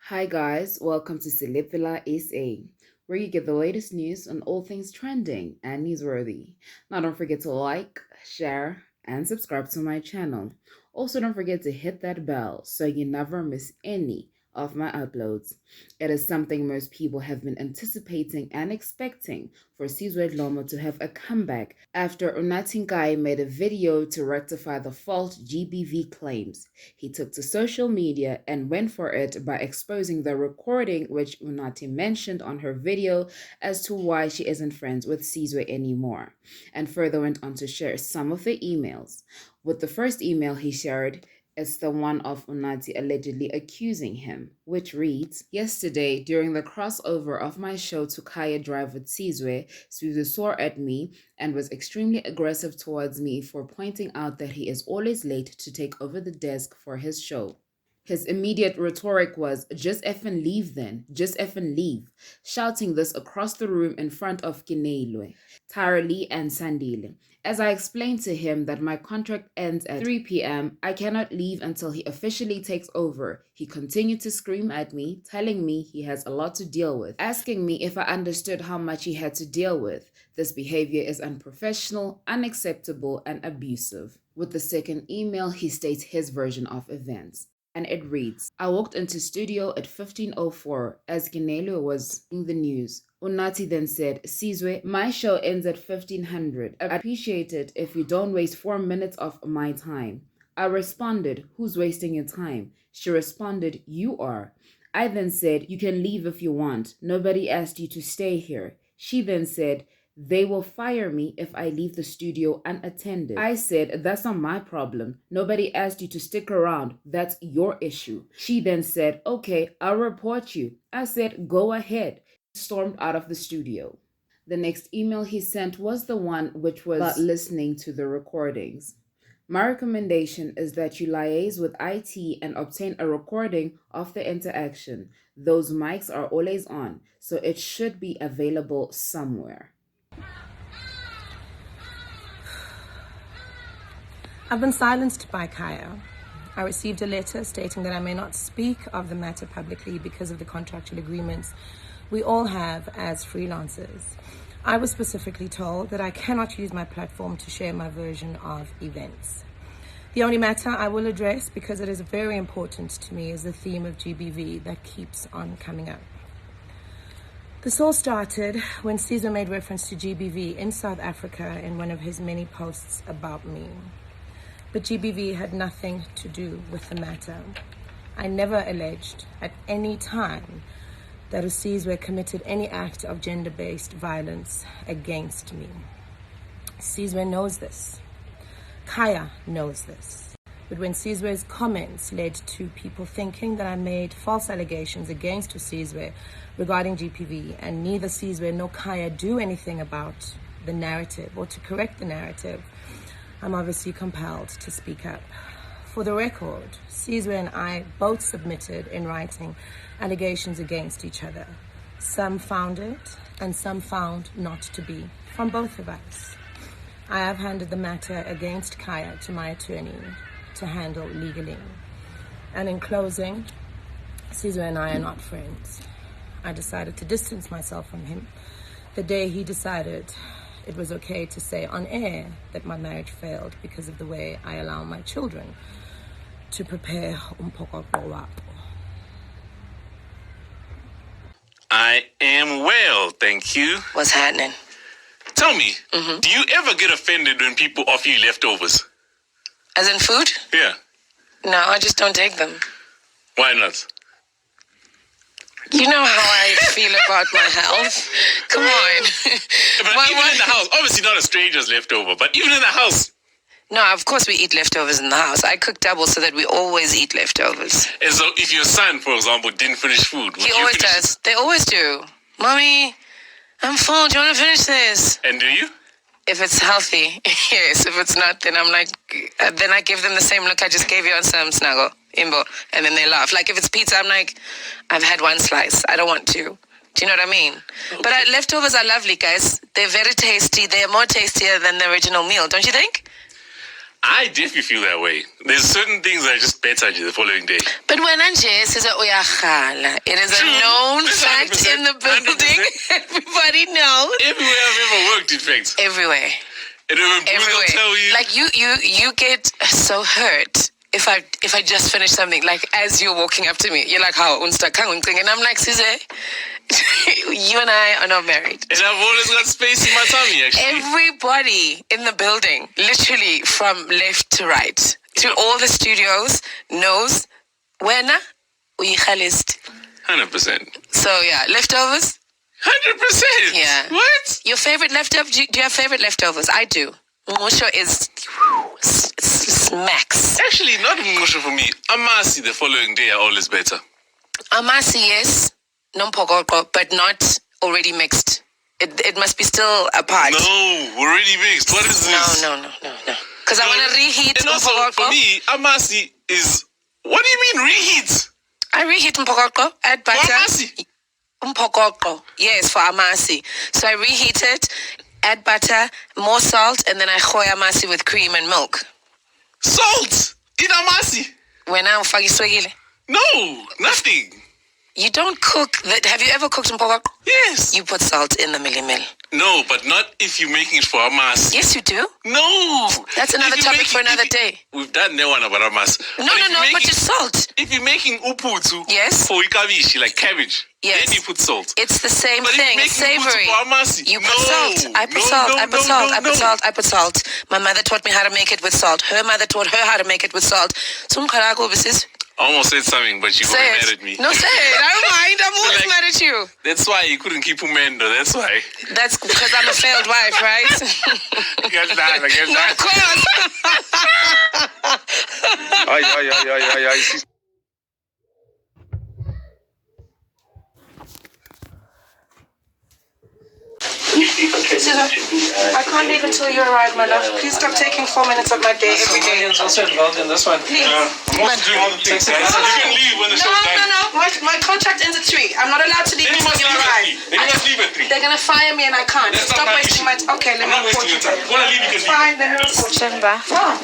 Hi guys, welcome to Celebvilla SA, where you get the latest news on all things trending and newsworthy. Now don't forget to like, share, and subscribe to my channel. Also don't forget to hit that bell so you never miss any of my uploads. It is something most people have been anticipating and expecting for Sizwe Dlhomo to have a comeback after Unathi made a video to rectify the false GBV claims. He took to social media and went for it by exposing the recording which Unathi mentioned on her video as to why she isn't friends with Sizwe anymore, and further went on to share some of the emails. With the first email he shared, it's the one of Unathi allegedly accusing him, which reads, "Yesterday, during the crossover of my show to Kaya Drive with Sizwe, Sizwe swore at me and was extremely aggressive towards me for pointing out that he is always late to take over the desk for his show. His immediate rhetoric was, just effing leave then, just effing leave," shouting this across the room in front of Kineilwe, Tarali, and Sandile. As I explained to him that my contract ends at 3 p.m., I cannot leave until he officially takes over. He continued to scream at me, telling me he has a lot to deal with, asking me if I understood how much he had to deal with. This behavior is unprofessional, unacceptable, and abusive. With the second email, he states his version of events. And it reads, "I walked into studio at 15:04 as Ginelo was in the news. Unathi then said, 'Sizwe, my show ends at 1500. I'd appreciate it if you don't waste 4 minutes of my time.' I responded, 'Who's wasting your time?' She responded, 'You are.' I then said, 'You can leave if you want. Nobody asked you to stay here.' She then said, 'They will fire me if I leave the studio unattended.' I said, 'That's not my problem. Nobody asked you to stick around. That's your issue.' She then said, 'Okay, I'll report you.' I said, 'Go ahead.' She stormed out of the studio." The next email he sent was the one which was about listening to the recordings. "My recommendation is that you liaise with IT and obtain a recording of the interaction. Those mics are always on, so it should be available somewhere." I've been silenced by Kaya. I received a letter stating that I may not speak of the matter publicly because of the contractual agreements we all have as freelancers. I was specifically told that I cannot use my platform to share my version of events. The only matter I will address, because it is very important to me, is the theme of GBV that keeps on coming up. This all started when Sizwe made reference to GBV in South Africa in one of his many posts about me. But GBV had nothing to do with the matter. I never alleged at any time that Sizwe committed any act of gender-based violence against me. Sizwe knows this. Kaya knows this. But when Sizwe's comments led to people thinking that I made false allegations against Sizwe regarding GBV, and neither Sizwe nor Kaya do anything about the narrative or to correct the narrative, I'm obviously compelled to speak up. For the record, Sizwe and I both submitted in writing allegations against each other. Some found it and some found not to be, from both of us. I have handed the matter against Kaya to my attorney to handle legally. And in closing, Sizwe and I are not friends. I decided to distance myself from him the day he decided it was okay to say on air that my marriage failed because of the way I allow my children to prepare umphokoqo. I am well, thank you. What's happening? Tell me, do you ever get offended when people offer you leftovers? As in food? Yeah. No, I just don't take them. Why not? You know how I feel about my health. Come on. But even in the house, obviously not a stranger's leftover, but even in the house. No, of course we eat leftovers in the house. I cook double so that we always eat leftovers. And so if your son, for example, didn't finish food, He always does. They always do. Mommy, I'm full. Do you want to finish this? And do you? If it's healthy, yes. If it's not, then I'm like, then I give them the same look I just gave you on some snuggle, imbo, and then they laugh. Like if it's pizza, I'm like, I've had one slice. I don't want to. Do you know what I mean? Okay. But leftovers are lovely, guys. They're very tasty. They're more tastier than the original meal, don't you think? I definitely feel that way. There's certain things that are just better the following day. But when Anje says it is a known fact in the building. 100%. Everybody knows. Everywhere I've ever worked, in fact. Everywhere. And everywhere. Tell you. Like you get so hurt if I just finish something. Like as you're walking up to me, you're like, "How unstuck?" And I'm like, "Sizwe, you and I are not married." And I've always got space in my tummy, actually. Everybody in the building, literally from left to right, to all the studios, knows wena uyikhalist. 100%. So yeah, leftovers. 100%. Yeah. What? Your favorite leftovers? Do you have favorite leftovers? I do. Musho is smacks. Actually, not musho for me. Amasi the following day are always better. Amasi, yes. Nompokoko, but not already mixed. It must be still apart. No, already mixed. What is this? No. Because I want to reheat. And also, for me, amasi is... What do you mean reheat? I reheat mpokoko, add butter. For amasi? Mpokoko, yes, for amasi. So I reheat it, add butter, more salt, and then I khoy amasi with cream and milk. Salt in amasi? When I'm fagiswegile. No, nothing. You don't cook that. Have you ever cooked mpokoko? Yes. You put salt in the milli-mill. No, but not if you're making it for amasi. Yes, you do. No. That's another topic for another day. We've done that one about amasi. No, but just salt. If you're making uputu yes, for ikabishi, like cabbage, yes, then you put salt. It's the same but thing. It's savory. You put salt. I put salt. I put salt. My mother taught me how to make it with salt. Her mother taught her how to make it with salt. I almost said something, but you got mad at me. No, say it. I don't mind. I'm always mad at you. That's why you couldn't keep umendo. That's why. That's because I'm a failed wife, right? Get that. No, of course. Ay. I can't leave until you arrive, my love. Please stop taking 4 minutes of my day every day. It's also involved in this one. Please. I'm also doing other things, guys. You can leave when the show's done. No. My contract ends at 3. I'm not allowed to leave Then you until must you leave arrive. at 3. Then you must leave at 3. They're going to fire me and I can't. That's Stop not my wasting issue. my... Okay, let I'm me not wasting your time. If you want to leave, you can leave. Fine, then report. Fuck.